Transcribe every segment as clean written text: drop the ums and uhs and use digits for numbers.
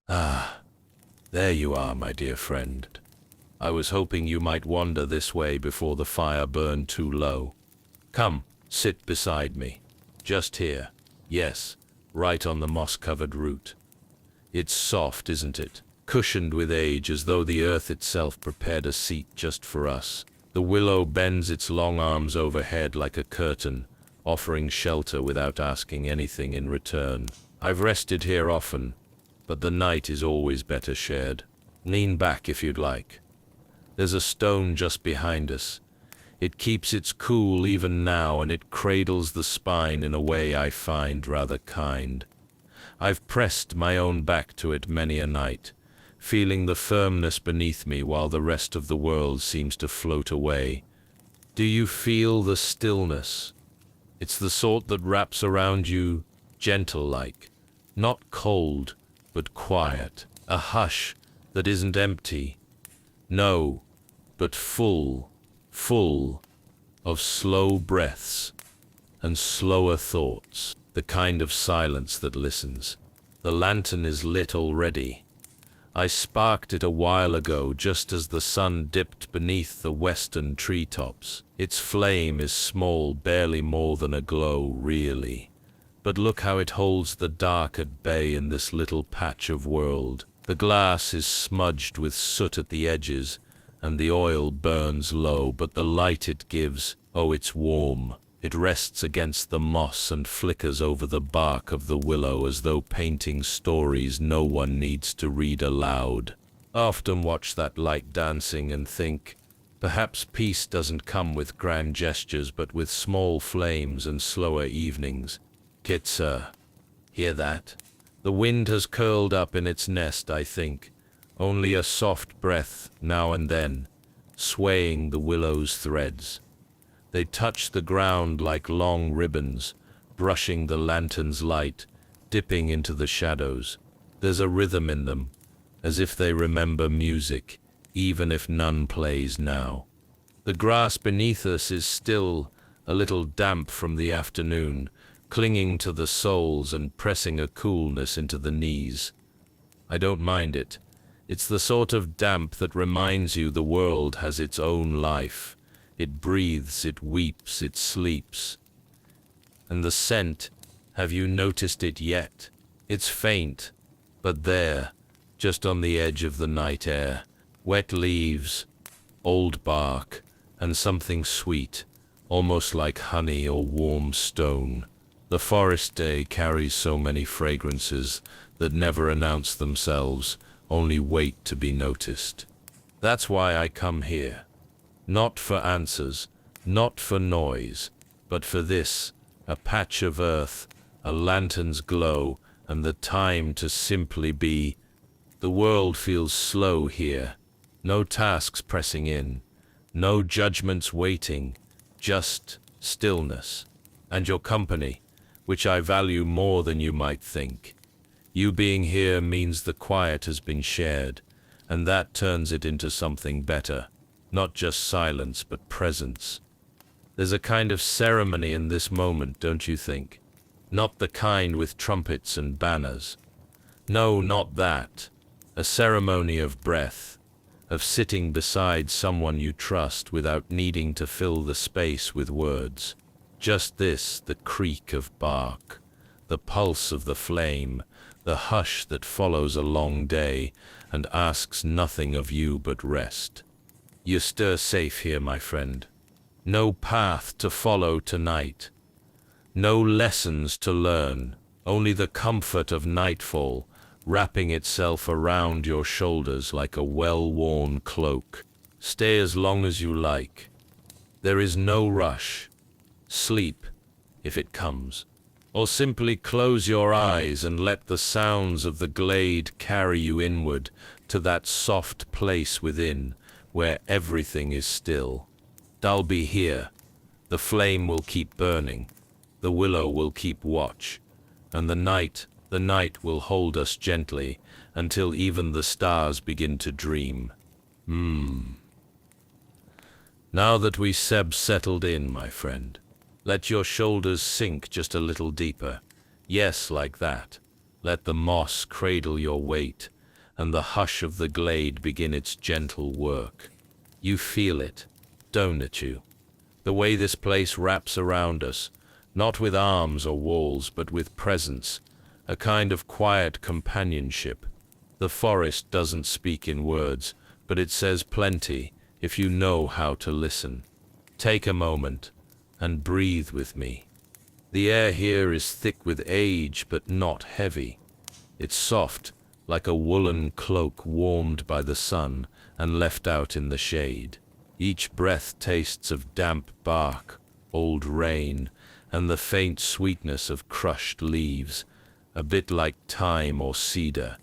Ah, there you are, my dear friend. I was hoping you might wander this way before the fire burned too low. Come, sit beside me. Just here. Yes, right on the moss-covered root. It's soft, isn't it? Cushioned with age, as though the earth itself prepared a seat just for us. The willow bends its long arms overhead like a curtain, offering shelter without asking anything in return. I've rested here often, but the night is always better shared. Lean back if you'd like. There's a stone just behind us. It keeps its cool even now, and it cradles the spine in a way I find rather kind. I've pressed my own back to it many a night, feeling the firmness beneath me while the rest of the world seems to float away. Do you feel the stillness? It's the sort that wraps around you, gentle-like, not cold, but quiet. A hush that isn't empty. No, but full of slow breaths and slower thoughts. The kind of silence that listens. The lantern is lit already. I sparked it a while ago, just as the sun dipped beneath the western treetops. Its flame is small, barely more than a glow, really. But look how it holds the dark at bay in this little patch of world. The glass is smudged with soot at the edges, and the oil burns low, but the light it gives, oh, it's warm. It rests against the moss and flickers over the bark of the willow as though painting stories no one needs to read aloud. I often watch that light dancing and think, perhaps peace doesn't come with grand gestures but with small flames and slower evenings. Kitsa, hear that? The wind has curled up in its nest, I think. Only a soft breath now and then, swaying the willow's threads. They touch the ground like long ribbons, brushing the lantern's light, dipping into the shadows. There's a rhythm in them, as if they remember music, even if none plays now. The grass beneath us is still a little damp from the afternoon, clinging to the soles and pressing a coolness into the knees. I don't mind it. It's the sort of damp that reminds you the world has its own life. It breathes, it weeps, it sleeps. And the scent, have you noticed it yet? It's faint, but there, just on the edge of the night air, wet leaves, old bark, and something sweet, almost like honey or warm stone. The forest day carries so many fragrances that never announce themselves, only wait to be noticed. That's why I come here. Not for answers, not for noise, but for this, a patch of earth, a lantern's glow, and the time to simply be. The world feels slow here. No tasks pressing in, no judgments waiting, just stillness. And your company, which I value more than you might think. You being here means the quiet has been shared, and that turns it into something better. Not just silence, but presence. There's a kind of ceremony in this moment, don't you think? Not the kind with trumpets and banners. No, not that. A ceremony of breath, of sitting beside someone you trust without needing to fill the space with words. Just this, the creak of bark, the pulse of the flame, the hush that follows a long day and asks nothing of you but rest. You stir safe here, my friend. No path to follow tonight. No lessons to learn, only the comfort of nightfall, wrapping itself around your shoulders like a well-worn cloak. Stay as long as you like. There is no rush. Sleep, if it comes. Or simply close your eyes and let the sounds of the glade carry you inward to that soft place within, where everything is still. I'll be here. The flame will keep burning. The willow will keep watch. And the night will hold us gently until even the stars begin to dream. Now that we settled in, my friend, let your shoulders sink just a little deeper. Yes, like that. Let the moss cradle your weight, and the hush of the glade begin its gentle work. You feel it, don't you? The way this place wraps around us, not with arms or walls, but with presence, a kind of quiet companionship. The forest doesn't speak in words, but it says plenty if you know how to listen. Take a moment and breathe with me. The air here is thick with age, but not heavy. It's soft, like a woolen cloak warmed by the sun and left out in the shade. Each breath tastes of damp bark, old rain, and the faint sweetness of crushed leaves, a bit like thyme or cedar,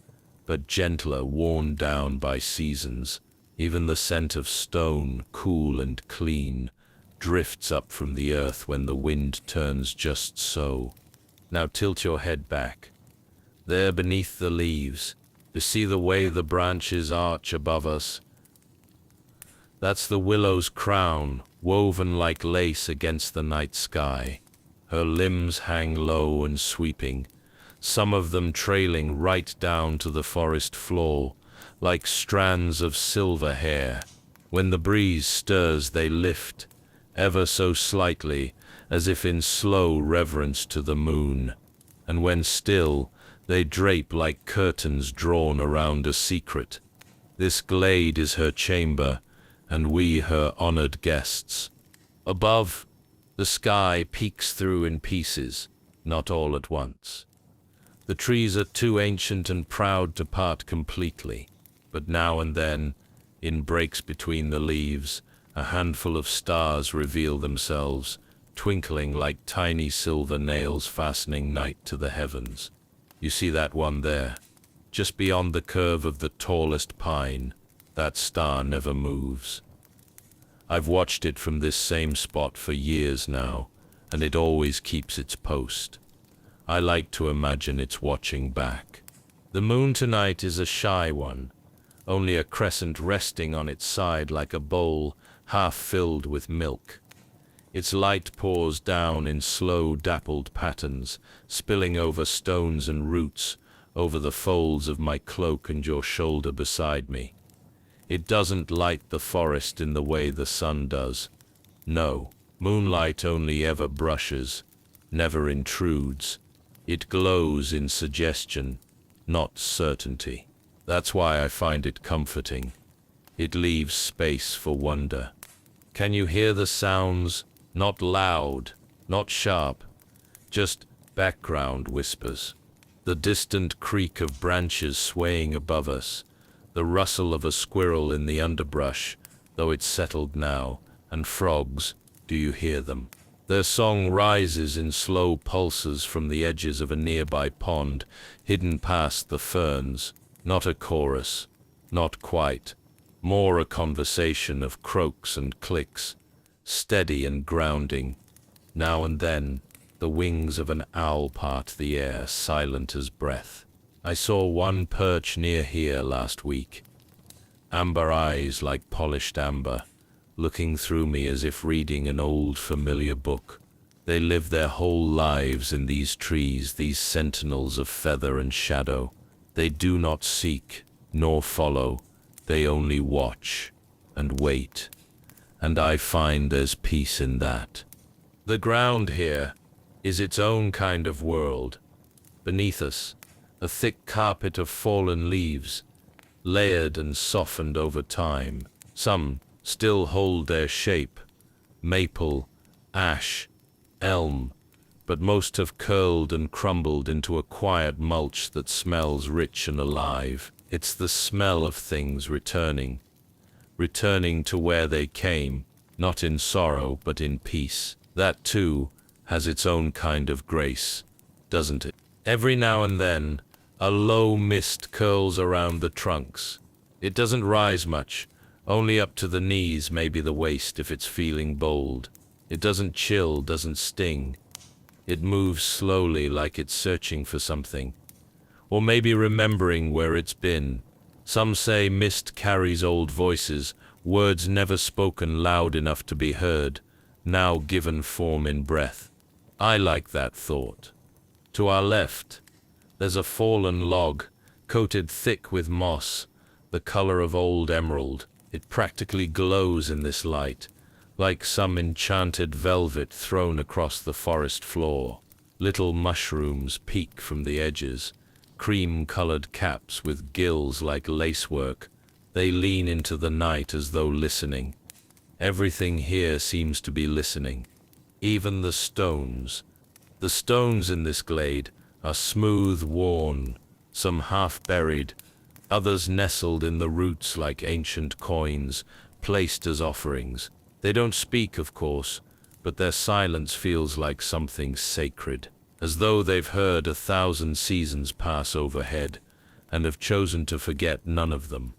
but gentler, worn down by seasons. Even the scent of stone, cool and clean, drifts up from the earth when the wind turns just so. Now tilt your head back. There beneath the leaves, you see the way the branches arch above us? That's the willow's crown, woven like lace against the night sky. Her limbs hang low and sweeping, some of them trailing right down to the forest floor, like strands of silver hair. When the breeze stirs, they lift, ever so slightly, as if in slow reverence to the moon. And when still, they drape like curtains drawn around a secret. This glade is her chamber, and we her honored guests. Above, the sky peeks through in pieces, not all at once. The trees are too ancient and proud to part completely, but now and then, in breaks between the leaves, a handful of stars reveal themselves, twinkling like tiny silver nails fastening night to the heavens. You see that one there? Just beyond the curve of the tallest pine, that star never moves. I've watched it from this same spot for years now, and it always keeps its post. I like to imagine it's watching back. The moon tonight is a shy one, only a crescent resting on its side like a bowl half filled with milk. Its light pours down in slow dappled patterns, spilling over stones and roots, over the folds of my cloak and your shoulder beside me. It doesn't light the forest in the way the sun does. No, moonlight only ever brushes, never intrudes. It glows in suggestion, not certainty. That's why I find it comforting. It leaves space for wonder. Can you hear the sounds? Not loud, not sharp, just background whispers. The distant creak of branches swaying above us, the rustle of a squirrel in the underbrush, though it's settled now, and frogs, do you hear them? Their song rises in slow pulses from the edges of a nearby pond, hidden past the ferns. Not a chorus, not quite, more a conversation of croaks and clicks, steady and grounding. Now and then, the wings of an owl part the air, silent as breath. I saw one perch near here last week. Amber eyes like polished amber, looking through me as if reading an old familiar book. They live their whole lives in these trees, these sentinels of feather and shadow. They do not seek, nor follow. They only watch and wait. And I find there's peace in that. The ground here is its own kind of world. Beneath us, a thick carpet of fallen leaves, layered and softened over time. Some still hold their shape, maple, ash, elm, but most have curled and crumbled into a quiet mulch that smells rich and alive. It's the smell of things returning to where they came, not in sorrow but in peace. That too has its own kind of grace, doesn't it? Every now and then, a low mist curls around the trunks. It doesn't rise much, only up to the knees, maybe the waist if it's feeling bold. It doesn't chill, doesn't sting. It moves slowly like it's searching for something, or maybe remembering where it's been. Some say mist carries old voices, words never spoken loud enough to be heard, now given form in breath. I like that thought. To our left, there's a fallen log, coated thick with moss, the color of old emerald. It practically glows in this light, like some enchanted velvet thrown across the forest floor. Little mushrooms peek from the edges, cream-colored caps with gills like lacework. They lean into the night as though listening. Everything here seems to be listening, even the stones. The stones in this glade are smooth, worn, some half-buried, others nestled in the roots like ancient coins, placed as offerings. They don't speak, of course, but their silence feels like something sacred, as though they've heard 1,000 seasons pass overhead, and have chosen to forget none of them.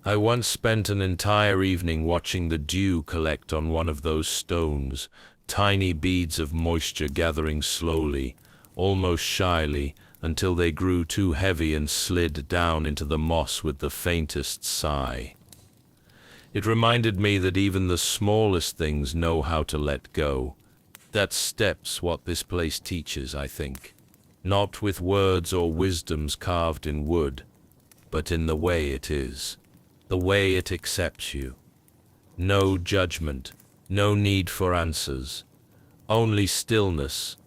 I once spent an entire evening watching the dew collect on one of those stones, tiny beads of moisture gathering slowly, almost shyly, until they grew too heavy and slid down into the moss with the faintest sigh. It reminded me that even the smallest things know how to let go. That step's what this place teaches, I think. Not with words or wisdoms carved in wood, but in the way it is, the way it accepts you. No judgment, no need for answers, only stillness,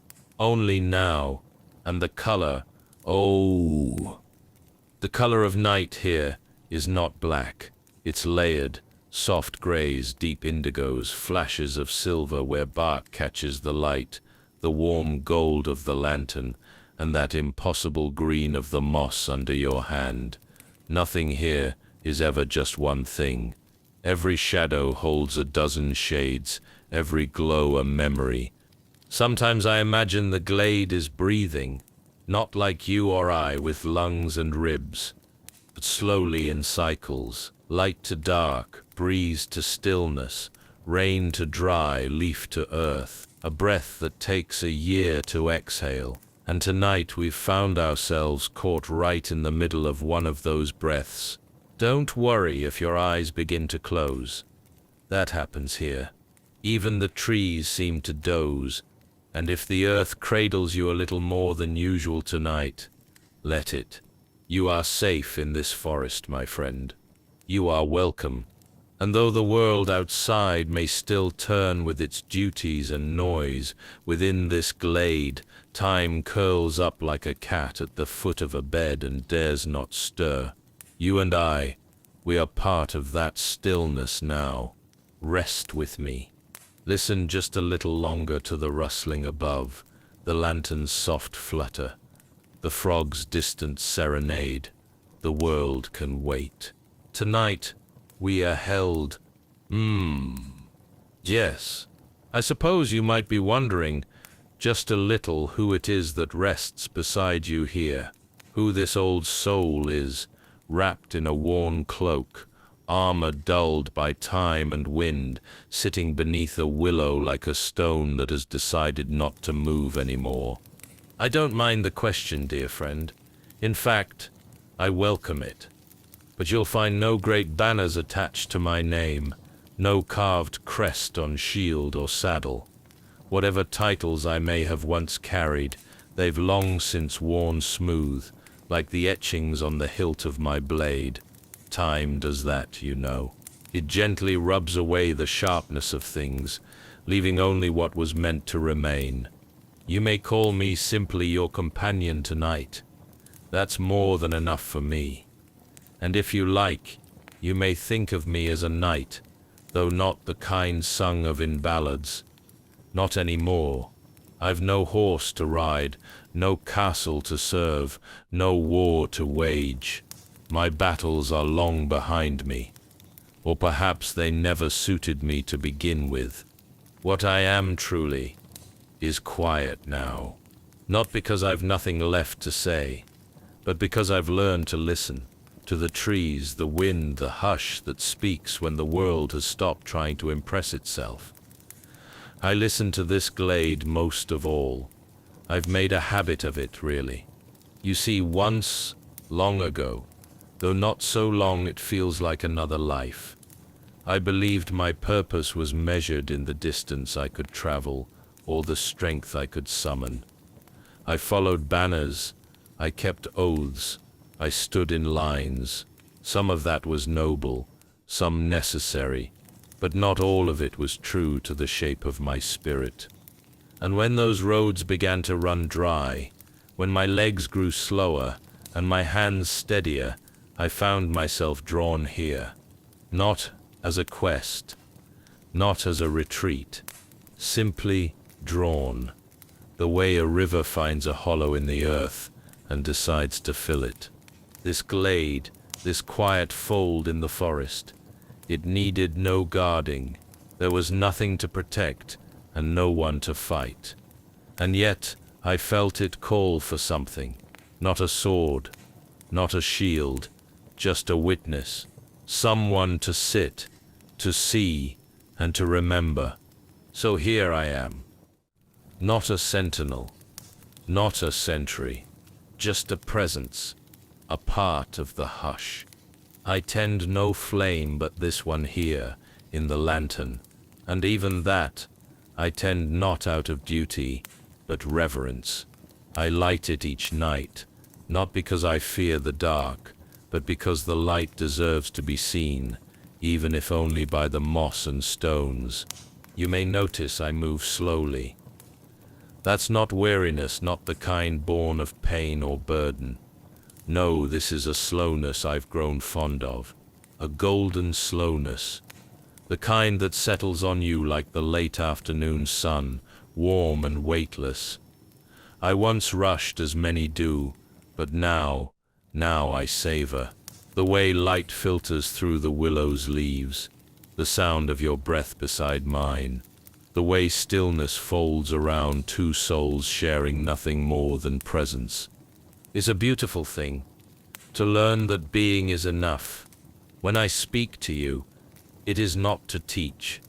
only now, and the color, oh. The color of night here is not black, it's layered. Soft grays, deep indigos, flashes of silver where bark catches the light, the warm gold of the lantern, and that impossible green of the moss under your hand. Nothing here is ever just one thing. Every shadow holds a dozen shades, every glow a memory. Sometimes I imagine the glade is breathing, not like you or I with lungs and ribs, but slowly in cycles, light to dark, breeze to stillness, rain to dry, leaf to earth, a breath that takes a year to exhale. And tonight we've found ourselves caught right in the middle of one of those breaths. Don't worry if your eyes begin to close. That happens here. Even the trees seem to doze, and if the earth cradles you a little more than usual tonight, let it. You are safe in this forest, my friend. You are welcome. And though the world outside may still turn with its duties and noise, within this glade, time curls up like a cat at the foot of a bed and dares not stir. You and I, we are part of that stillness now. Rest with me. Listen just a little longer to the rustling above, the lantern's soft flutter, the frog's distant serenade. The world can wait. Tonight, we are held. Yes. I suppose you might be wondering, just a little, who it is that rests beside you here, who this old soul is, wrapped in a worn cloak, armor dulled by time and wind, sitting beneath a willow like a stone that has decided not to move anymore. I don't mind the question, dear friend. In fact, I welcome it. But you'll find no great banners attached to my name, no carved crest on shield or saddle. Whatever titles I may have once carried, they've long since worn smooth, like the etchings on the hilt of my blade. Time does that, you know. It gently rubs away the sharpness of things, leaving only what was meant to remain. You may call me simply your companion tonight. That's more than enough for me. And if you like, you may think of me as a knight, though not the kind sung of in ballads. Not anymore. I've no horse to ride, no castle to serve, no war to wage. My battles are long behind me, or perhaps they never suited me to begin with. What I am truly is quiet now, not because I've nothing left to say, but because I've learned to listen. To the trees, the wind, the hush that speaks when the world has stopped trying to impress itself. I listen to this glade most of all. I've made a habit of it, really. You see, once, long ago, though not so long it feels like another life, I believed my purpose was measured in the distance I could travel or the strength I could summon. I followed banners, I kept oaths, I stood in lines. Some of that was noble, some necessary, but not all of it was true to the shape of my spirit. And when those roads began to run dry, when my legs grew slower and my hands steadier, I found myself drawn here, not as a quest, not as a retreat, simply drawn, the way a river finds a hollow in the earth and decides to fill it. This glade, this quiet fold in the forest, it needed no guarding. There was nothing to protect and no one to fight. And yet I felt it call for something, not a sword, not a shield, just a witness, someone to sit, to see, and to remember. So here I am, not a sentinel, not a sentry, just a presence, a part of the hush. I tend no flame but this one here, in the lantern, and even that, I tend not out of duty, but reverence. I light it each night, not because I fear the dark, but because the light deserves to be seen, even if only by the moss and stones. You may notice I move slowly. That's not weariness, not the kind born of pain or burden. No, this is a slowness I've grown fond of, a golden slowness, the kind that settles on you like the late afternoon sun, warm and weightless. I once rushed as many do, but now I savor the way light filters through the willow's leaves, the sound of your breath beside mine, the way stillness folds around two souls sharing nothing more than presence. Is a beautiful thing, to learn that being is enough. When I speak to you, it is not to teach.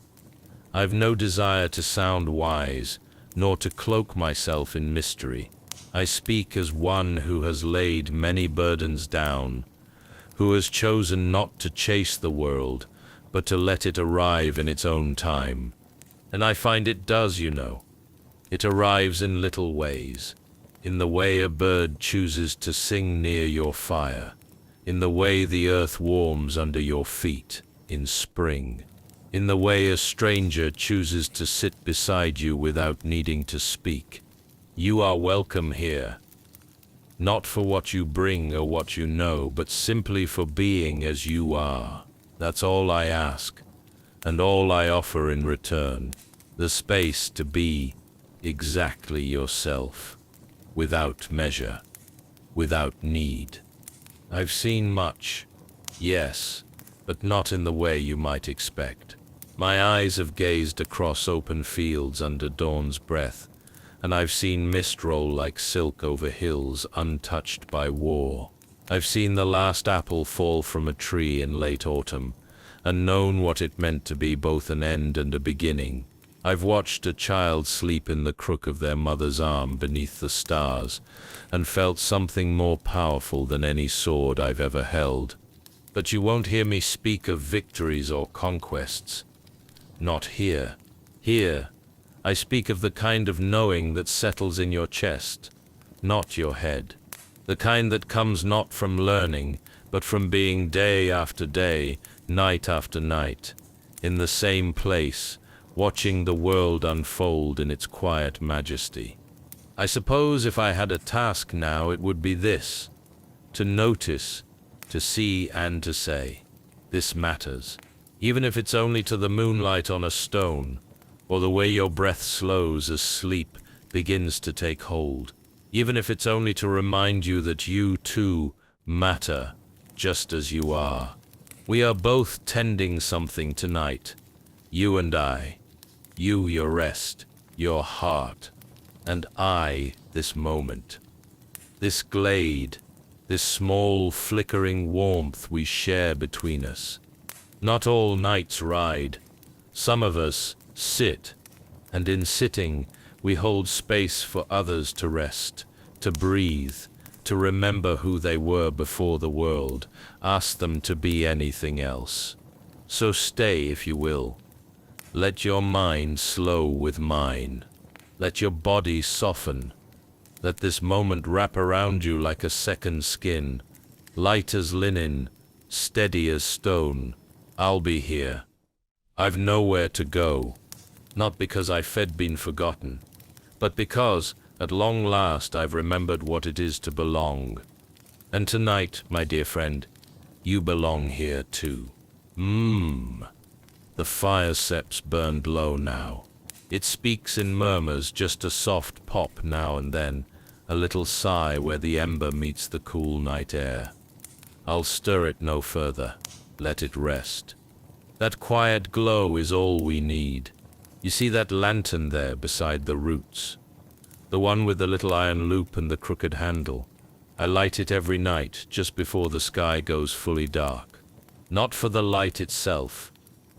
I've no desire to sound wise, nor to cloak myself in mystery. I speak as one who has laid many burdens down, who has chosen not to chase the world, but to let it arrive in its own time. And I find it does, you know. It arrives in little ways. In the way a bird chooses to sing near your fire, in the way the earth warms under your feet in spring, in the way a stranger chooses to sit beside you without needing to speak. You are welcome here, not for what you bring or what you know, but simply for being as you are. That's all I ask, and all I offer in return, the space to be exactly yourself. Without measure, without need. I've seen much, yes, but not in the way you might expect. My eyes have gazed across open fields under dawn's breath, and I've seen mist roll like silk over hills untouched by war. I've seen the last apple fall from a tree in late autumn, and known what it meant to be both an end and a beginning. I've watched a child sleep in the crook of their mother's arm beneath the stars, and felt something more powerful than any sword I've ever held. But you won't hear me speak of victories or conquests. Not here. Here, I speak of the kind of knowing that settles in your chest, not your head. The kind that comes not from learning, but from being day after day, night after night, in the same place, watching the world unfold in its quiet majesty. I suppose if I had a task now, it would be this: to notice, to see, and to say, this matters. Even if it's only to the moonlight on a stone, or the way your breath slows as sleep begins to take hold. Even if it's only to remind you that you too matter, just as you are. We are both tending something tonight, you and I. You, your rest, your heart, and I, this moment. This glade, this small flickering warmth we share between us. Not all nights ride. Some of us sit, and in sitting, we hold space for others to rest, to breathe, to remember who they were before the world, ask them to be anything else. So stay, if you will. Let your mind slow with mine. Let your body soften. Let this moment wrap around you like a second skin, light as linen, steady as stone. I'll be here. I've nowhere to go, not because been forgotten, but because, at long last, I've remembered what it is to belong. And tonight, my dear friend, you belong here too. The fire steps burned low now. It speaks in murmurs, just a soft pop now and then, a little sigh where the ember meets the cool night air. I'll stir it no further, let it rest. That quiet glow is all we need. You see that lantern there beside the roots? The one with the little iron loop and the crooked handle. I light it every night, just before the sky goes fully dark. Not for the light itself,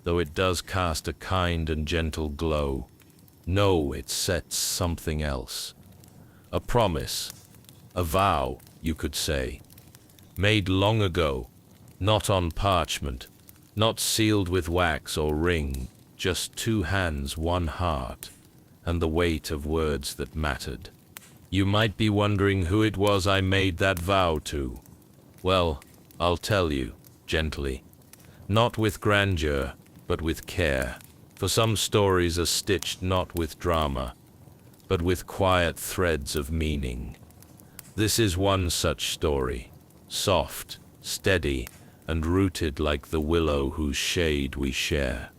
though it does cast a kind and gentle glow. No, it sets something else. A promise, a vow, you could say, made long ago, not on parchment, not sealed with wax or ring, just two hands, one heart, and the weight of words that mattered. You might be wondering who it was I made that vow to. Well, I'll tell you, gently. Not with grandeur, but with care. For some stories are stitched not with drama, but with quiet threads of meaning. This is one such story, soft, steady, and rooted like the willow whose shade we share.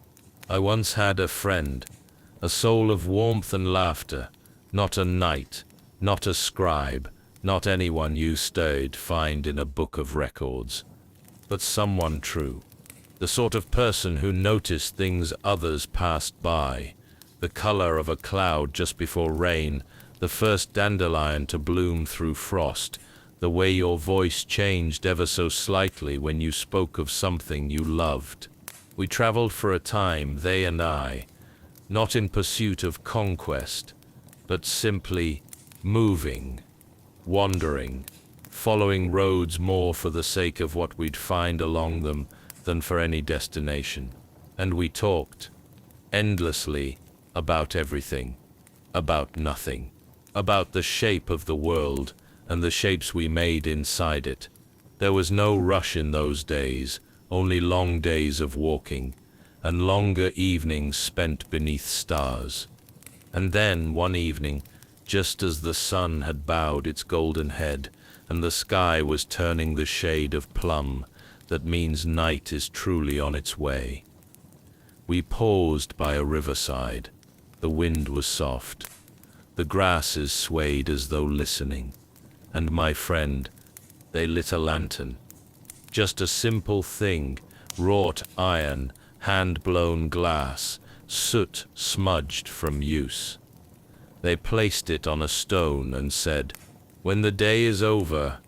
I once had a friend, a soul of warmth and laughter, not a knight, not a scribe, not anyone you stirred find in a book of records, but someone true, the sort of person who noticed things others passed by, the color of a cloud just before rain, the first dandelion to bloom through frost, the way your voice changed ever so slightly when you spoke of something you loved. We traveled for a time, they and I, not in pursuit of conquest, but simply moving, wandering, following roads more for the sake of what we'd find along them than for any destination. And we talked endlessly about everything, about nothing, about the shape of the world and the shapes we made inside it. There was no rush in those days, only long days of walking, and longer evenings spent beneath stars. And then, one evening, just as the sun had bowed its golden head, and the sky was turning the shade of plum, that means night is truly on its way, we paused by a riverside. The wind was soft. The grasses swayed as though listening. And my friend, they lit a lantern. Just a simple thing, wrought iron, hand-blown glass, soot smudged from use. They placed it on a stone and said, "When the day is over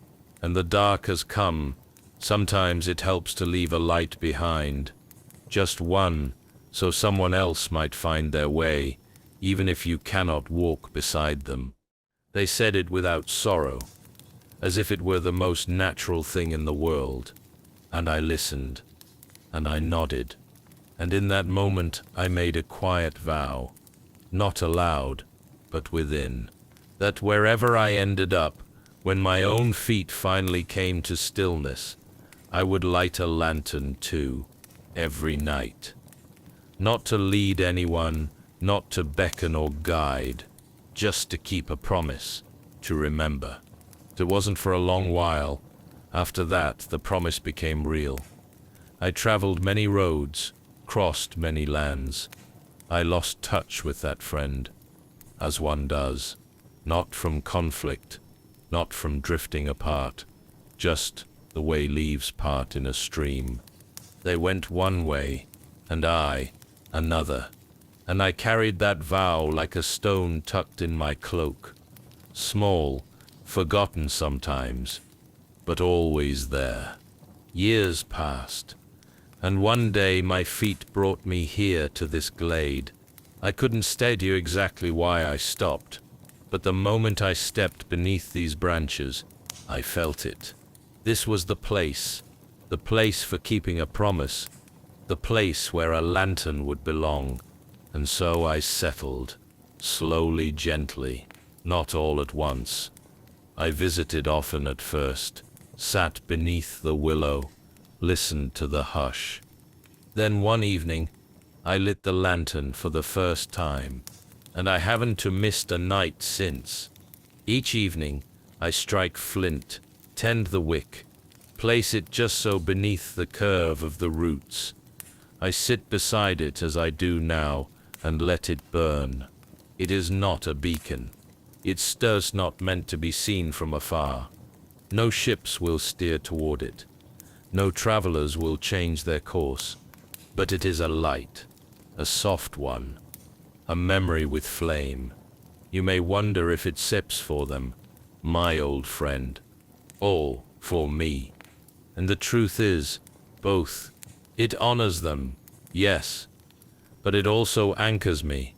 and the dark has come, sometimes it helps to leave a light behind. Just one, so someone else might find their way, even if you cannot walk beside them." They said it without sorrow, as if it were the most natural thing in the world. And I listened, and I nodded, and in that moment I made a quiet vow, not aloud, but within, that wherever I ended up, when my own feet finally came to stillness, I would light a lantern too, every night. Not to lead anyone, not to beckon or guide, just to keep a promise, to remember. It wasn't for a long while. After that, the promise became real. I traveled many roads, crossed many lands. I lost touch with that friend, as one does, not from conflict, not from drifting apart, just the way leaves part in a stream. They went one way, and I another, and I carried that vow like a stone tucked in my cloak, small, forgotten sometimes, but always there. Years passed, and one day my feet brought me here to this glade. I couldn't state you exactly why I stopped, but the moment I stepped beneath these branches, I felt it. This was the place for keeping a promise, the place where a lantern would belong. And so I settled, slowly, gently, not all at once. I visited often at first, sat beneath the willow, listened to the hush. Then one evening, I lit the lantern for the first time, and I haven't missed a night since. Each evening, I strike flint, tend the wick, place it just so beneath the curve of the roots. I sit beside it as I do now, and let it burn. It is not a beacon. It stirs not meant to be seen from afar. No ships will steer toward it. No travelers will change their course. But it is a light, a soft one, a memory with flame. You may wonder if it sips for them, my old friend. All for me. And the truth is, both. It honors them, yes, but it also anchors me.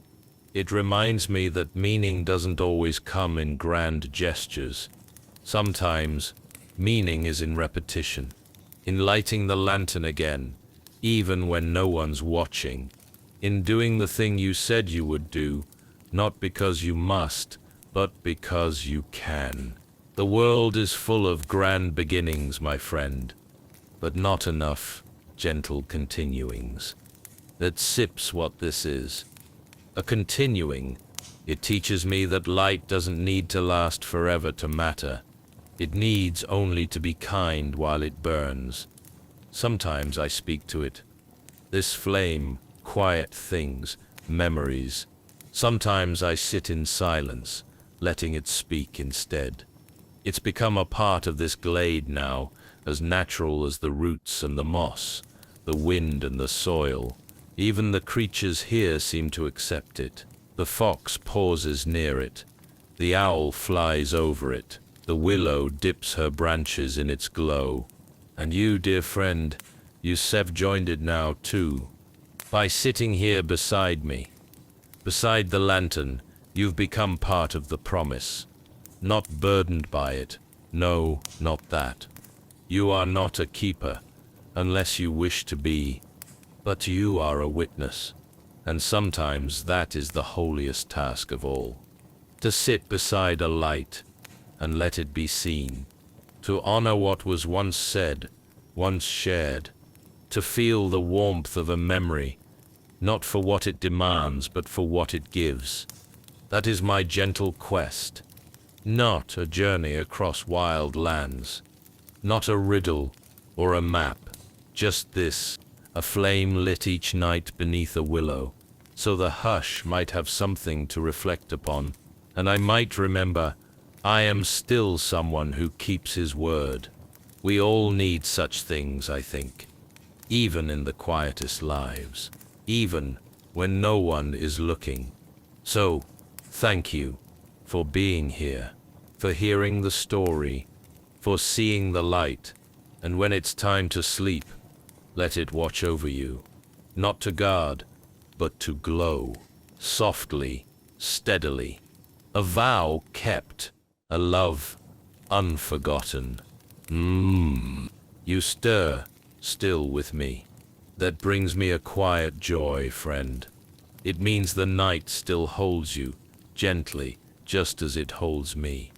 It reminds me that meaning doesn't always come in grand gestures. Sometimes, meaning is in repetition, in lighting the lantern again, even when no one's watching, in doing the thing you said you would do, not because you must, but because you can. The world is full of grand beginnings, my friend, but not enough gentle continuings. That sips what this is. A continuing. It teaches me that light doesn't need to last forever to matter. It needs only to be kind while it burns. Sometimes I speak to it. This flame, quiet things, memories. Sometimes I sit in silence, letting it speak instead. It's become a part of this glade now, as natural as the roots and the moss, the wind and the soil. Even the creatures here seem to accept it. The fox pauses near it. The owl flies over it. The willow dips her branches in its glow. And you, dear friend, you've joined it now too. By sitting here beside me, beside the lantern, you've become part of the promise. Not burdened by it. No, not that. You are not a keeper, unless you wish to be. But you are a witness, and sometimes that is the holiest task of all. To sit beside a light, and let it be seen. To honor what was once said, once shared. To feel the warmth of a memory, not for what it demands, but for what it gives. That is my gentle quest. Not a journey across wild lands. Not a riddle or a map. Just this. A flame lit each night beneath a willow, so the hush might have something to reflect upon, and I might remember, I am still someone who keeps his word. We all need such things, I think, even in the quietest lives, even when no one is looking. So, thank you for being here, for hearing the story, for seeing the light, and when it's time to sleep, let it watch over you, not to guard, but to glow, softly, steadily. A vow kept, a love unforgotten. You stir, still with me. That brings me a quiet joy, friend. It means the night still holds you, gently, just as it holds me.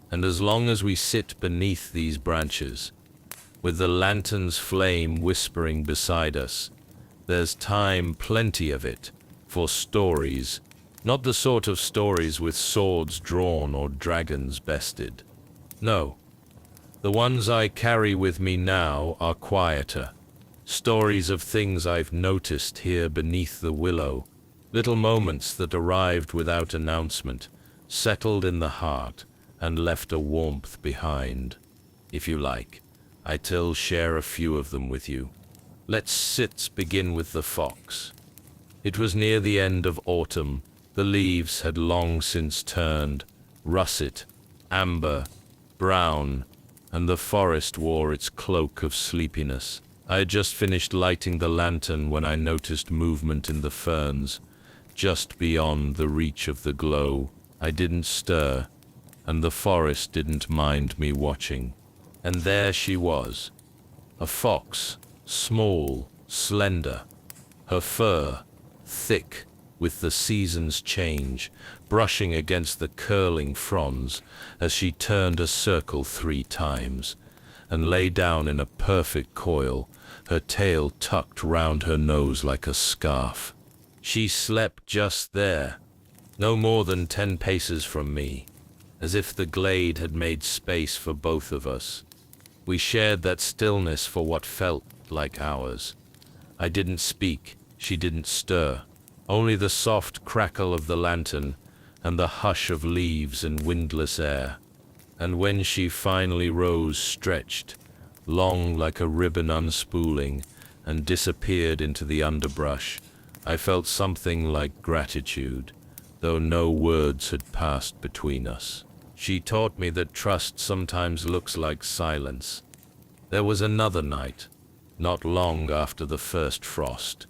And as long as we sit beneath these branches, with the lantern's flame whispering beside us, there's time, plenty of it, for stories, not the sort of stories with swords drawn or dragons bested. No, the ones I carry with me now are quieter, stories of things I've noticed here beneath the willow, little moments that arrived without announcement, settled in the heart, and left a warmth behind. If you like, I'll share a few of them with you. Let's begin with the fox. It was near the end of autumn. The leaves had long since turned, russet, amber, brown, and the forest wore its cloak of sleepiness. I had just finished lighting the lantern when I noticed movement in the ferns, just beyond the reach of the glow. I didn't stir, and the forest didn't mind me watching. And there she was, a fox, small, slender, her fur thick with the season's change, brushing against the curling fronds as she turned a circle 3 times. and lay down in a perfect coil, her tail tucked round her nose like a scarf. She slept just there, no more than 10 paces from me, as if the glade had made space for both of us. We shared that stillness for what felt like hours. I didn't speak, she didn't stir, only the soft crackle of the lantern and the hush of leaves and windless air. And when she finally rose, stretched, long like a ribbon unspooling, and disappeared into the underbrush, I felt something like gratitude, though no words had passed between us. She taught me that trust sometimes looks like silence. There was another night, not long after the first frost,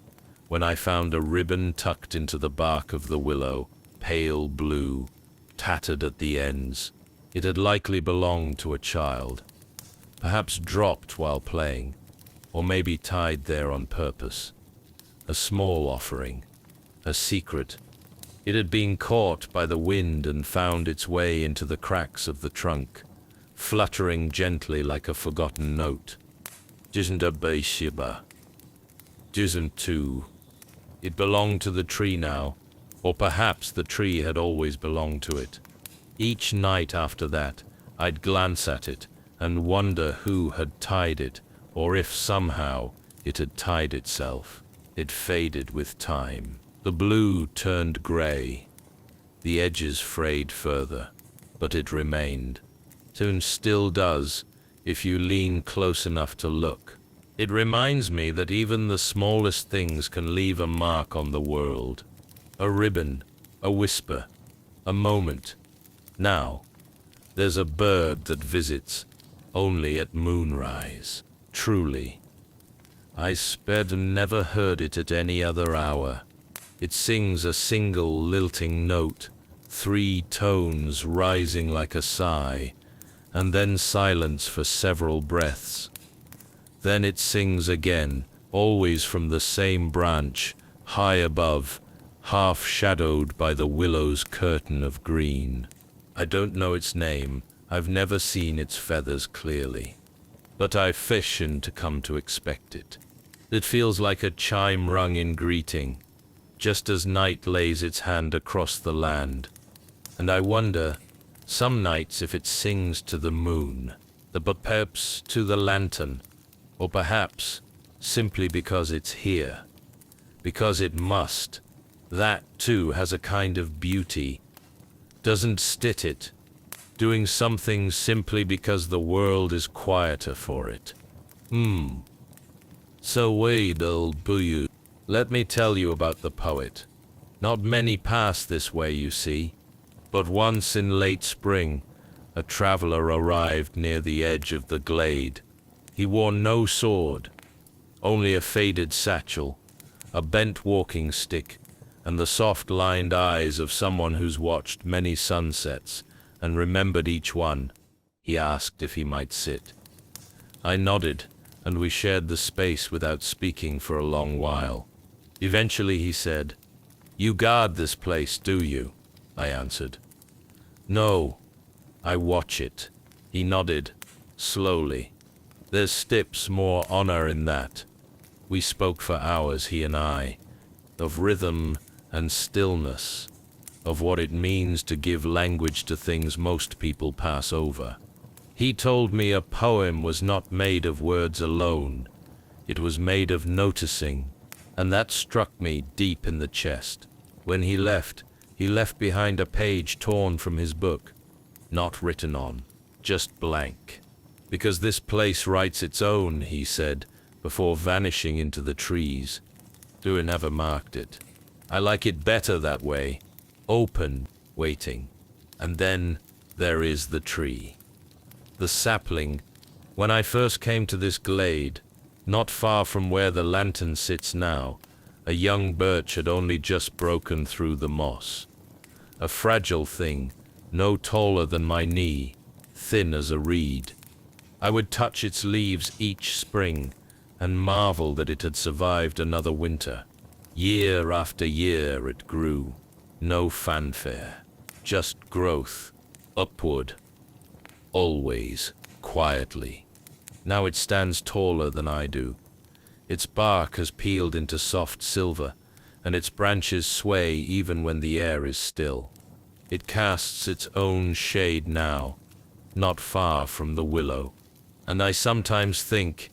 when I found a ribbon tucked into the bark of the willow, pale blue, tattered at the ends. It had likely belonged to a child, perhaps dropped while playing, or maybe tied there on purpose. A small offering, a secret. It had been caught by the wind and found its way into the cracks of the trunk, fluttering gently like a forgotten note. Didn't obey Shiba. Didn't too. It belonged to the tree now, or perhaps the tree had always belonged to it. Each night after that, I'd glance at it and wonder who had tied it, or if somehow it had tied itself. It faded with time. The blue turned gray. The edges frayed further, but it remained. It still does, if you lean close enough to look. It reminds me that even the smallest things can leave a mark on the world. A ribbon, a whisper, a moment. Now, there's a bird that visits only at moonrise. Truly, I sped and never heard it at any other hour. It sings a single lilting note, 3 tones rising like a sigh, and then silence for several breaths. Then it sings again, always from the same branch, high above, half shadowed by the willow's curtain of green. I don't know its name, I've never seen its feathers clearly, but I fish in to come to expect it. It feels like a chime rung in greeting, just as night lays its hand across the land. And I wonder, some nights, if it sings to the moon, but perhaps to the lantern, or perhaps simply because it's here, because it must. That too has a kind of beauty. Doesn't stit it, doing something simply because the world is quieter for it. So wait, old boo. Let me tell you about the poet. Not many pass this way, you see, but once in late spring, a traveler arrived near the edge of the glade. He wore no sword, only a faded satchel, a bent walking stick, and the soft-lined eyes of someone who's watched many sunsets and remembered each one. He asked if he might sit. I nodded, and we shared the space without speaking for a long while. Eventually he said, "You guard this place, do you?" I answered. "No, I watch it." He nodded, slowly. "There's steps more honor in that." We spoke for hours, he and I, of rhythm and stillness, of what it means to give language to things most people pass over. He told me a poem was not made of words alone, it was made of noticing, and that struck me deep in the chest. When he left behind a page torn from his book, not written on, just blank. "Because this place writes its own," he said, before vanishing into the trees. "Do never marked it. I like it better that way, open, waiting. And then there is the tree. The sapling. When I first came to this glade, not far from where the lantern sits now, a young birch had only just broken through the moss. A fragile thing, no taller than my knee, thin as a reed. I would touch its leaves each spring and marvel that it had survived another winter. Year after year it grew, no fanfare, just growth, upward, always, quietly. Now it stands taller than I do. Its bark has peeled into soft silver, and its branches sway even when the air is still. It casts its own shade now, not far from the willow. And I sometimes think,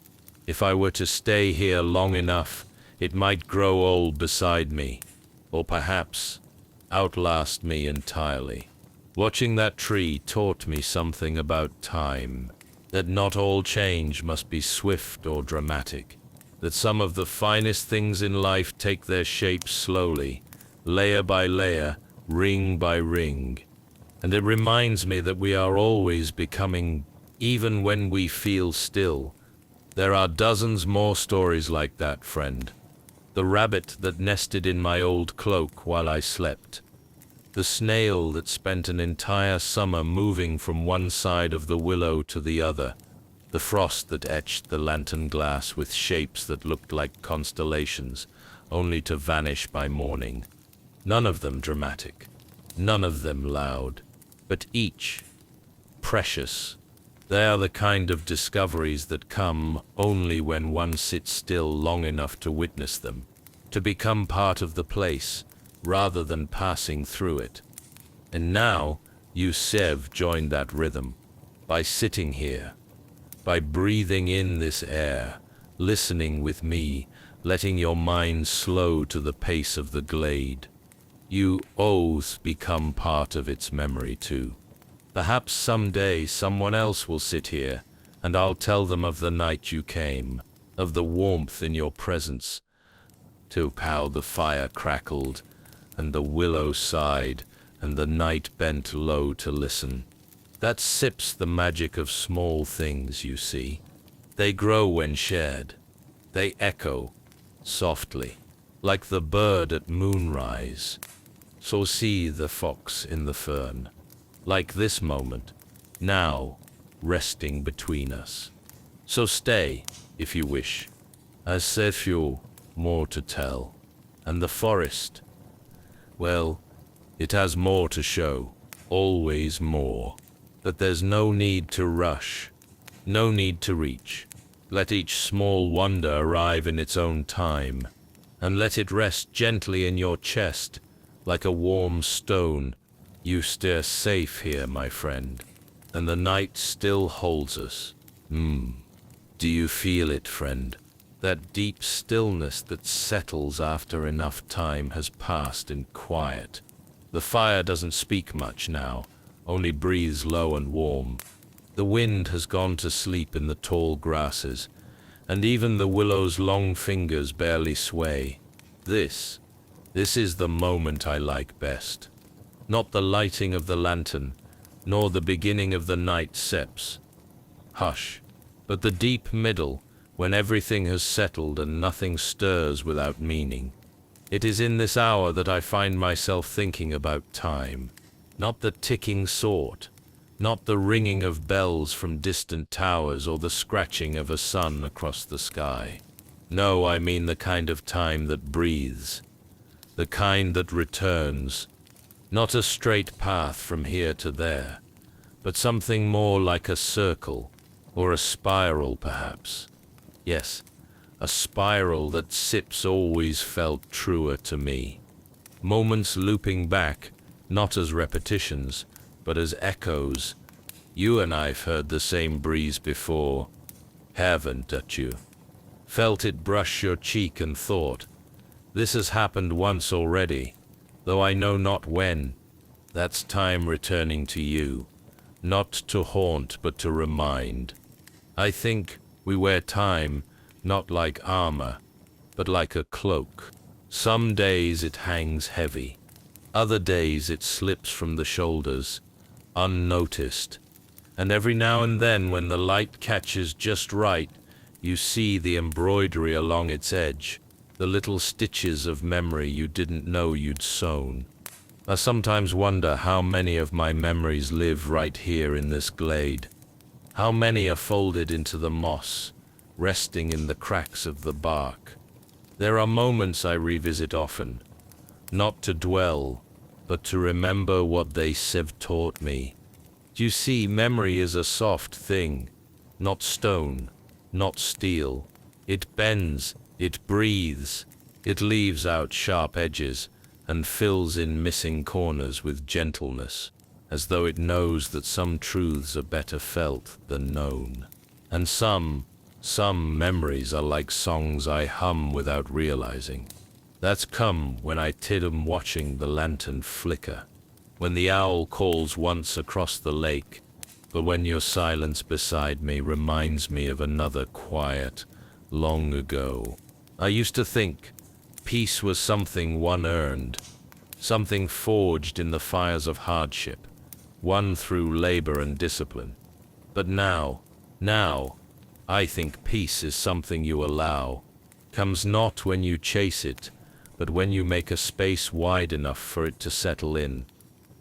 if I were to stay here long enough, it might grow old beside me, or perhaps outlast me entirely. Watching that tree taught me something about time, that not all change must be swift or dramatic, that some of the finest things in life take their shape slowly, layer by layer, ring by ring. And it reminds me that we are always becoming, even when we feel still. There are dozens more stories like that, friend. The rabbit that nested in my old cloak while I slept. The snail that spent an entire summer moving from one side of the willow to the other. The frost that etched the lantern glass with shapes that looked like constellations, only to vanish by morning. None of them dramatic, none of them loud, but each precious. They are the kind of discoveries that come only when one sits still long enough to witness them, to become part of the place, rather than passing through it. And now, you Sev joined that rhythm, by sitting here, by breathing in this air, listening with me, letting your mind slow to the pace of the glade. You oaths become part of its memory too. Perhaps someday someone else will sit here, and I'll tell them of the night you came, of the warmth in your presence, to how the fire crackled, and the willow sighed, and the night bent low to listen. That sips the magic of small things, you see. They grow when shared. They echo, softly, like the bird at moonrise. So see the fox in the fern, like this moment, now, resting between us. So stay, if you wish. As Sefiu, more to tell. And the forest, well, it has more to show, always more. But there's no need to rush, no need to reach. Let each small wonder arrive in its own time, and let it rest gently in your chest, like a warm stone. You steer safe here, my friend, and the night still holds us. Do you feel it, friend? That deep stillness that settles after enough time has passed in quiet. The fire doesn't speak much now, only breathes low and warm. The wind has gone to sleep in the tall grasses, and even the willow's long fingers barely sway. This is the moment I like best. Not the lighting of the lantern, nor the beginning of the night seps. Hush, but the deep middle, when everything has settled and nothing stirs without meaning. It is in this hour that I find myself thinking about time. Not the ticking sort, not the ringing of bells from distant towers or the scratching of a sun across the sky. No, I mean the kind of time that breathes, the kind that returns, not a straight path from here to there, but something more like a circle, or a spiral perhaps. Yes, a spiral that sips always felt truer to me. Moments looping back, not as repetitions, but as echoes. You and I've heard the same breeze before, haven't you? Felt it brush your cheek and thought, this has happened once already, though I know not when. That's time returning to you, not to haunt but to remind. I think we wear time, not like armor, but like a cloak. Some days it hangs heavy. Other days it slips from the shoulders, unnoticed. And every now and then when the light catches just right, you see the embroidery along its edge, the little stitches of memory you didn't know you'd sewn. I sometimes wonder how many of my memories live right here in this glade. How many are folded into the moss, resting in the cracks of the bark. There are moments I revisit often, not to dwell, but to remember what they have taught me. You see, memory is a soft thing, not stone, not steel. It bends, it breathes, it leaves out sharp edges and fills in missing corners with gentleness, as though it knows that some truths are better felt than known. And some memories are like songs I hum without realizing. That's come when I tidum watching the lantern flicker, when the owl calls once across the lake, but when your silence beside me reminds me of another quiet, long ago. I used to think peace was something one earned, something forged in the fires of hardship, won through labor and discipline. But now, I think peace is something you allow, comes not when you chase it, but when you make a space wide enough for it to settle in.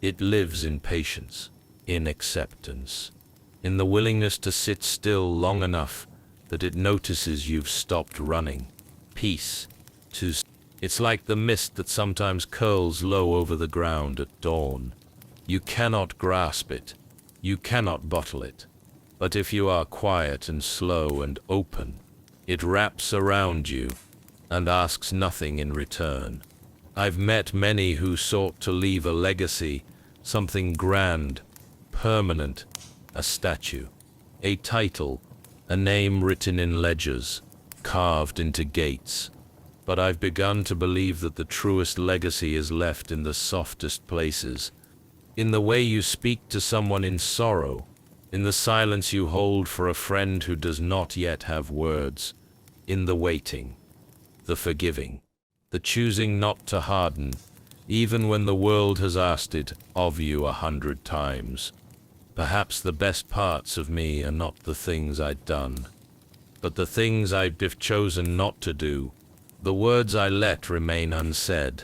It lives in patience, in acceptance, in the willingness to sit still long enough that it notices you've stopped running. Peace, it's like the mist that sometimes curls low over the ground at dawn. You cannot grasp it, you cannot bottle it, but if you are quiet and slow and open, it wraps around you and asks nothing in return. I've met many who sought to leave a legacy, something grand, permanent, a statue, a title, a name written in ledgers, carved into gates. But I've begun to believe that the truest legacy is left in the softest places, in the way you speak to someone in sorrow, in the silence you hold for a friend who does not yet have words, in the waiting, the forgiving, the choosing not to harden, even when the world has asked it of you 100 times. Perhaps the best parts of me are not the things I'd done, but the things I've chosen not to do, the words I let remain unsaid,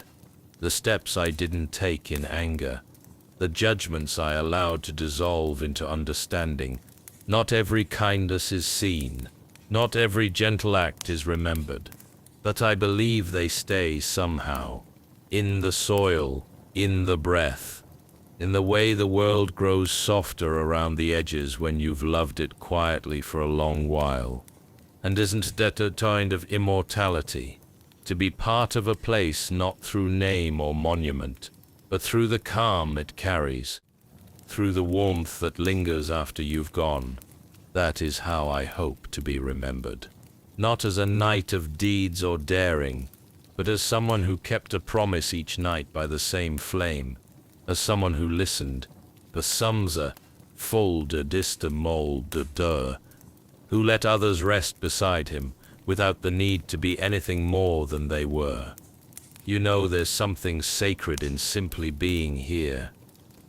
the steps I didn't take in anger, the judgments I allowed to dissolve into understanding. Not every kindness is seen, not every gentle act is remembered, but I believe they stay somehow, in the soil, in the breath, in the way the world grows softer around the edges when you've loved it quietly for a long while. And isn't that a kind of immortality? To be part of a place not through name or monument, but through the calm it carries, through the warmth that lingers after you've gone. That is how I hope to be remembered. Not as a knight of deeds or daring, but as someone who kept a promise each night by the same flame, as someone who listened, besamza, full de dista mol de dur, who let others rest beside him, without the need to be anything more than they were. You know, there's something sacred in simply being here,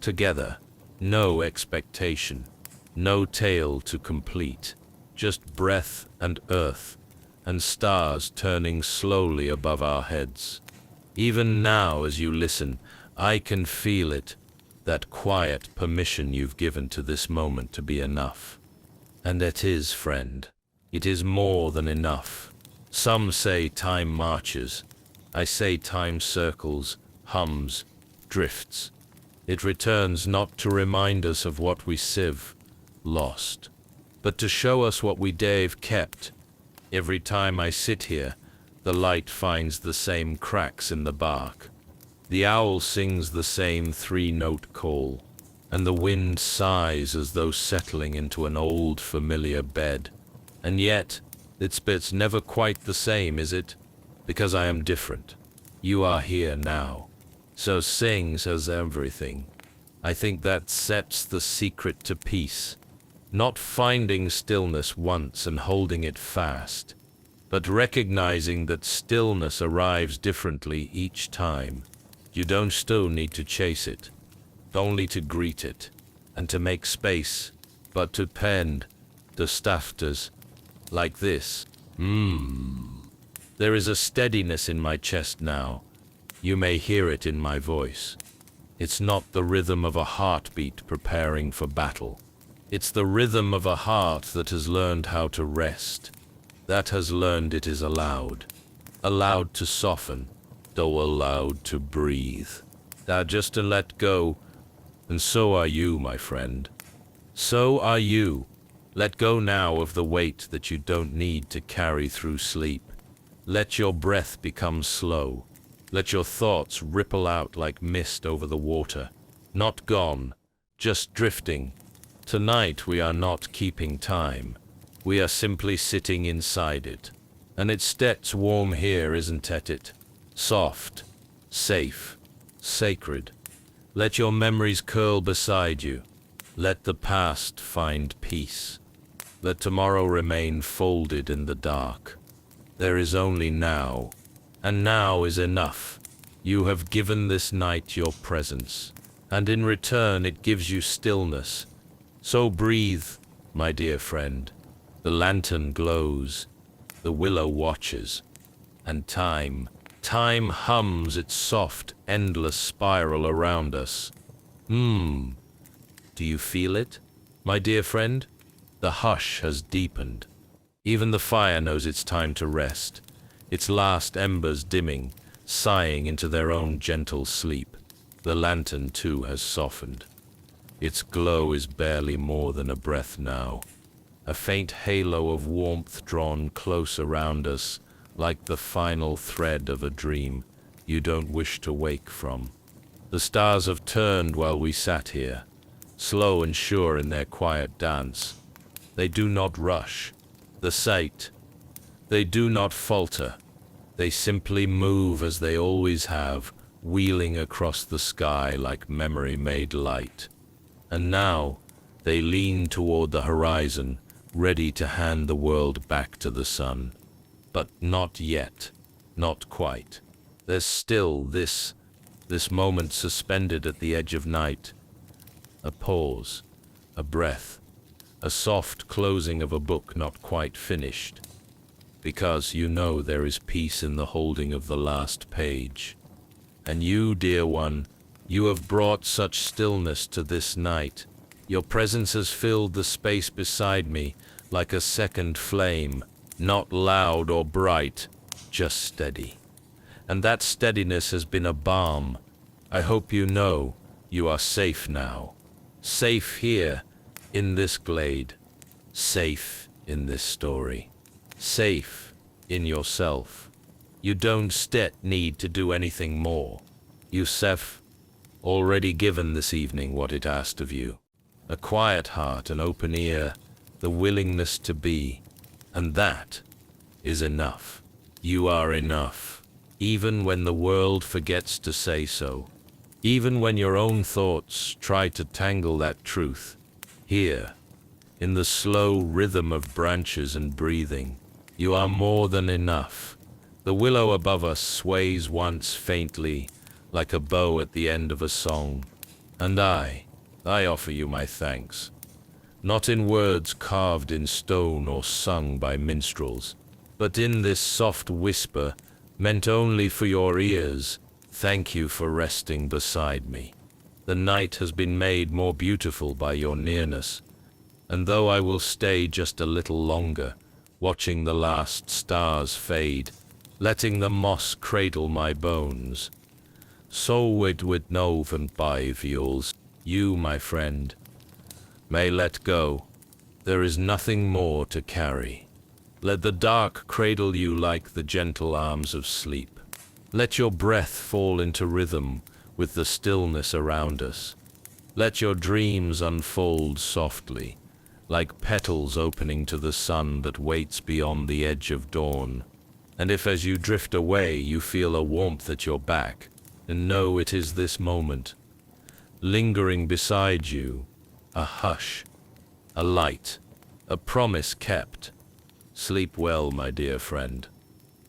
together, no expectation, no tale to complete, just breath and earth, and stars turning slowly above our heads. Even now, as you listen, I can feel it, that quiet permission you've given to this moment to be enough. And it is, friend, it is more than enough. Some say time marches. I say time circles, hums, drifts. It returns not to remind us of what we lost, but to show us what we have kept. Every time I sit here, the light finds the same cracks in the bark. The owl sings the same 3-note call, and the wind sighs as though settling into an old familiar bed. And yet, its bit's never quite the same, is it? Because I am different. You are here now. So sings as everything. I think that sets the secret to peace. Not finding stillness once and holding it fast, but recognizing that stillness arrives differently each time. You don't still need to chase it, only to greet it, and to make space, but to pend the stafters, like this. There is a steadiness in my chest now. You may hear it in my voice. It's not the rhythm of a heartbeat preparing for battle. It's the rhythm of a heart that has learned how to rest, that has learned it is allowed to soften, though allowed to breathe. Now just to let go, and so are you, my friend. So are you. Let go now of the weight that you don't need to carry through sleep. Let your breath become slow. Let your thoughts ripple out like mist over the water. Not gone, just drifting. Tonight we are not keeping time. We are simply sitting inside it. And it's that's warm here, isn't it? Soft, safe, sacred. Let your memories curl beside you. Let the past find peace. Let tomorrow remain folded in the dark. There is only now, and now is enough. You have given this night your presence, and in return it gives you stillness. So breathe, my dear friend. The lantern glows, the willow watches, and time hums its soft, endless spiral around us. Do you feel it, my dear friend? The hush has deepened. Even the fire knows it's time to rest, its last embers dimming, sighing into their own gentle sleep. The lantern, too, has softened. Its glow is barely more than a breath now, a faint halo of warmth drawn close around us, like the final thread of a dream you don't wish to wake from. The stars have turned while we sat here, slow and sure in their quiet dance. They do not rush the sight. They do not falter. They simply move as they always have, wheeling across the sky like memory-made light. And now they lean toward the horizon, ready to hand the world back to the sun. But not yet, not quite. There's still this moment suspended at the edge of night. A pause, a breath, a soft closing of a book not quite finished. Because you know there is peace in the holding of the last page. And you, dear one, you have brought such stillness to this night. Your presence has filled the space beside me like a second flame, not loud or bright, just steady. And that steadiness has been a balm. I hope you know you are safe now. Safe here, in this glade. Safe in this story. Safe in yourself. You don't need to do anything more. You've already given this evening what it asked of you. A quiet heart, an open ear, the willingness to be. And that is enough. You are enough. Even when the world forgets to say so. Even when your own thoughts try to tangle that truth. Here, in the slow rhythm of branches and breathing, you are more than enough. The willow above us sways once faintly, like a bow at the end of a song. And I offer you my thanks. Not in words carved in stone or sung by minstrels, but in this soft whisper, meant only for your ears. Thank you for resting beside me. The night has been made more beautiful by your nearness, and though I will stay just a little longer, watching the last stars fade, letting the moss cradle my bones, so would noven by viols, you, my friend, may let go. There is nothing more to carry. Let the dark cradle you like the gentle arms of sleep. Let your breath fall into rhythm with the stillness around us. Let your dreams unfold softly, like petals opening to the sun that waits beyond the edge of dawn. And if as you drift away you feel a warmth at your back, then know it is this moment, lingering beside you, a hush, a light, a promise kept. Sleep well, my dear friend.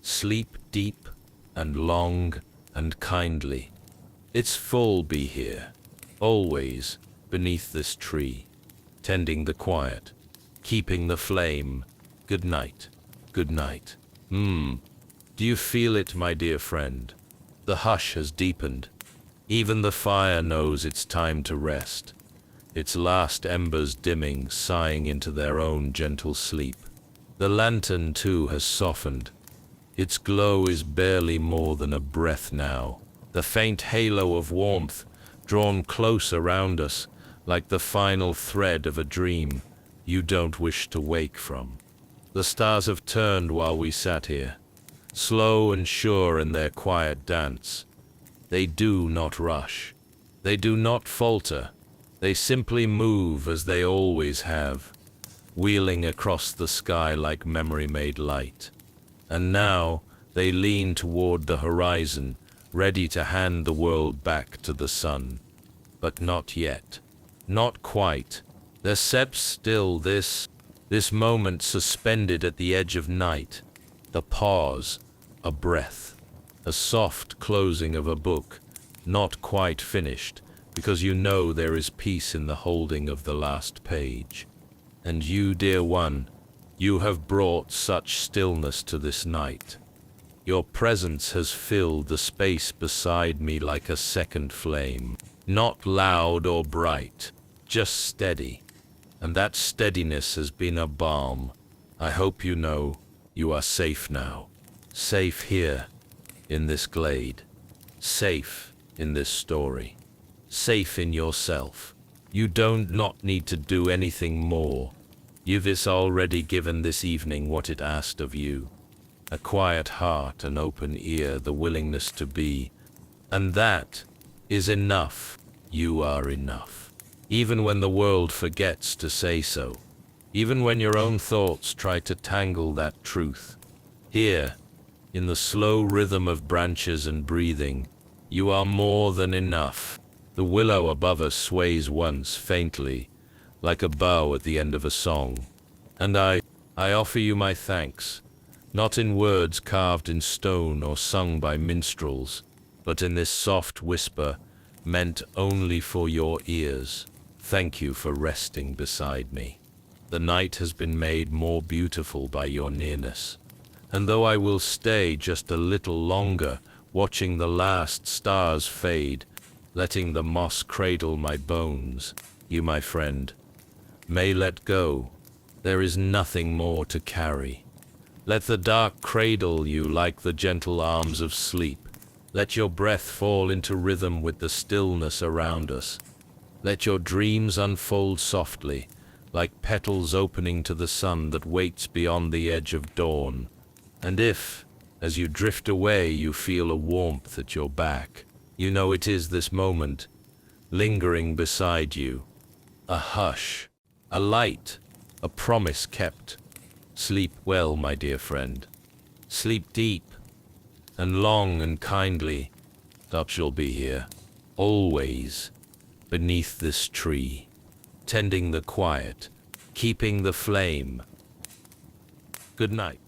Sleep deep and long and kindly. Its full be here, always, beneath this tree, tending the quiet, keeping the flame. Good night, good night. Do you feel it, my dear friend? The hush has deepened. Even the fire knows it's time to rest, its last embers dimming, sighing into their own gentle sleep. The lantern, too, has softened. Its glow is barely more than a breath now, the faint halo of warmth drawn close around us like the final thread of a dream you don't wish to wake from. The stars have turned while we sat here, slow and sure in their quiet dance. They do not rush. They do not falter. They simply move as they always have, wheeling across the sky like memory-made light. And now they lean toward the horizon, ready to hand the world back to the sun. But not yet. Not quite. Their steps still, this moment suspended at the edge of night. The pause, a breath, a soft closing of a book, not quite finished, because you know there is peace in the holding of the last page. And you, dear one, you have brought such stillness to this night. Your presence has filled the space beside me like a second flame, not loud or bright, just steady. And that steadiness has been a balm. I hope you know you are safe now. Safe here, in this glade. Safe in this story. Safe in yourself. You don't not need to do anything more. You've already given this evening what it asked of you. A quiet heart, an open ear, the willingness to be. And that is enough. You are enough. Even when the world forgets to say so. Even when your own thoughts try to tangle that truth. Here, in the slow rhythm of branches and breathing, you are more than enough. The willow above us sways once faintly, like a bow at the end of a song. And I offer you my thanks, not in words carved in stone or sung by minstrels, but in this soft whisper meant only for your ears. Thank you for resting beside me. The night has been made more beautiful by your nearness. And though I will stay just a little longer, watching the last stars fade, letting the moss cradle my bones, you, my friend, may let go. There is nothing more to carry. Let the dark cradle you like the gentle arms of sleep. Let your breath fall into rhythm with the stillness around us. Let your dreams unfold softly, like petals opening to the sun that waits beyond the edge of dawn. And if, as you drift away, you feel a warmth at your back, you know it is this moment, lingering beside you. A hush, a light, a promise kept. Sleep well, my dear friend. Sleep deep, and long and kindly. I shall be here, always, beneath this tree, tending the quiet, keeping the flame. Good night.